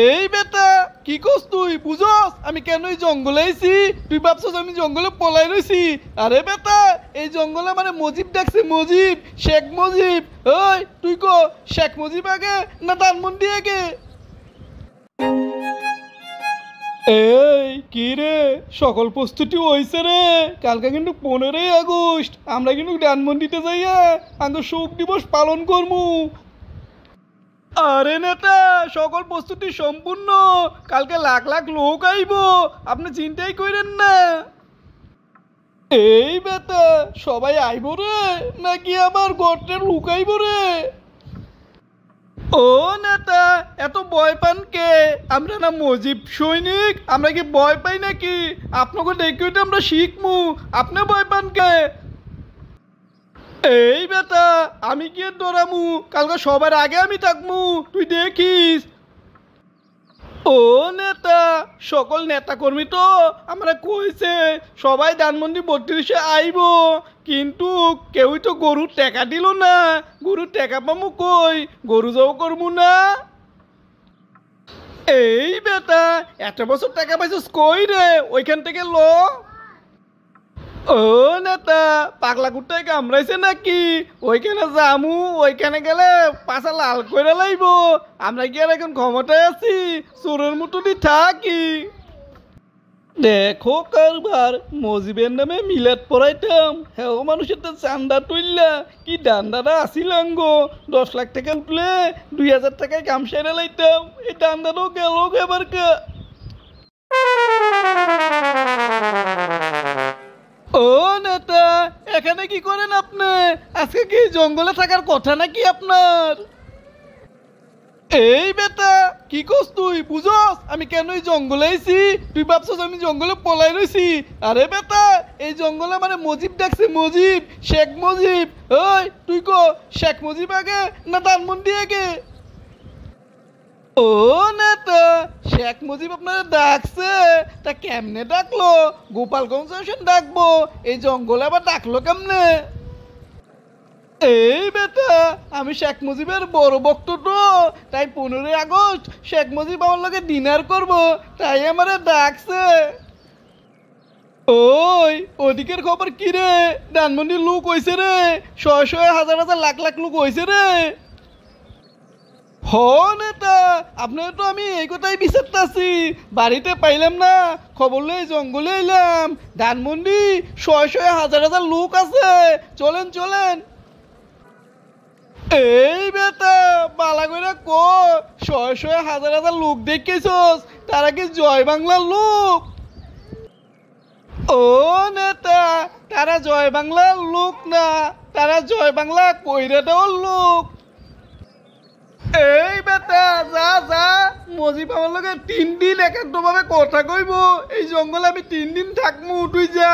এই বেটা কি করছ তুই বুঝস আমি কেন এই জঙ্গলে আইছি? তুই ভাবছস আমি জঙ্গলে পলাই রইছি? আরে বেটা এই জঙ্গলে মানে মজিব ডাকছে, মজিব, শেখ মজিব। ওই তুই কো শেখ মজিব আগে না ধানমন্ডি আগে? এই কি রে, সকল প্রস্তুতি হইছে রে? কালকে কিন্তু 15ই আগস্ট, আমরা কিন্তু ধানমন্ডিতে যাইয়া আঙ্গ শোক দিবস পালন করবো। আরে নেতা, সকল প্রস্তুতি সম্পূর্ণ, কালকে লাখ লাখ লোক আইব, আপনি চিন্তাই করেন না। এই বেটা সবাই আইব রে নাকি আমার গর্তে লুকাইব রে? ও নেতা এত ভয় পান কে? আমরা না মজিব সৈনিক, আমরা কি ভয় পাই নাকি? আপনাকে দেখে তো আমরা শিখমু, আপনি ভয় পান কে? এই বেটা আমি কি ডরামু? কালকে সবার আগে আমি থাকমু, তুই দেখিস। ও নেতা, সকল নেতা কর্মী তো আমরা কইছে সবাই ধানমন্ডি 32-এ আইব, কিন্তু কেউই তো গরুর টাকা দিল না। গরুর টাকা পামু কই? গরু যাও করমু না। এই বেটা এত বছর টাকা পাইছিস কই রে? ওইখান থেকে লো। ও নেতা পাগলা কুত্তায় কামড়াইছে নাকি? ওইখানে যামু, ওইখানে গেলে পাছা লাল করে লাইব। আমরা কি আর এখন ক্ষমতায় আছি? চোরের মতো দি থাকি। দেখো কারবার, মজিবের নামে মিলাদ পড়াইতাম, হ্যাঁ মানুষের তো চান্দা তুললা কি ডান্ডাটা আসিলাম গো। 10 লাখ টাকা উঠলে 2000 টাকায় কাম সেরে লাইতাম, এই ডান্ডাটাও গেল এবার কা। ও নেতা এখানে কি করেন আপনি? আজকে কি জঙ্গলে থাকার কথা নাকি আপনার? এই বেটা কি করছ তুই বুঝস আমি কেন এই জঙ্গলে আইছি? তুই ভাবছস আমি জঙ্গলে পলাই রইছি? আরে বেটা এই জঙ্গলে মানে মজিব ডাকছে, মজিব, শেখ মজিব। ওই তুই কো শেখ মজিব আগে না ধানমন্ডি আগে? ও নেতা শেখ মুজিব আপনারা ডাকছে, তা কেমনে ডাকলো? গোপালগঞ্জ স্টেশন ডাকবো, এই জঙ্গলে আবার ডাকলো কেমনে? এই বেটা আমি শেখ মুজিবের বড় ভক্ত তো, তাই 15ই আগস্ট শেখ মুজিব আমার লগে ডিনার করব, তাই আমারে ডাকছে। ওই ওদিকের খবর কি রে? ধানমন্ডির লোক হইছে রে, শয়ে শয়ে হাজার হাজার লাখ লাখ লোক হইছে রে। হ নেতা আপনার তো আমি এই কথাই বিচারতাছি, বাড়িতে পাইলাম না, খবর লই জঙ্গলে এলাম। ধানমন্ডি শয়ে শয়ে হাজার হাজার লোক আছে, চলেন চলেন। এই বেটা বালা কইরা কো, শয়ে শয়ে হাজার হাজার লোক দেখেছস? তারা কি জয় বাংলার লোক? ও নেতা তারা জয় বাংলার লোক না, তারা জয় বাংলা কইরা দেওয়ার লোক। এই বেটা যা যা, মজিব আমার লগে 3 দিন একান্তভাবে কথা কইব, এই জঙ্গলে আমি 3 দিন থাকমু, তুই যা।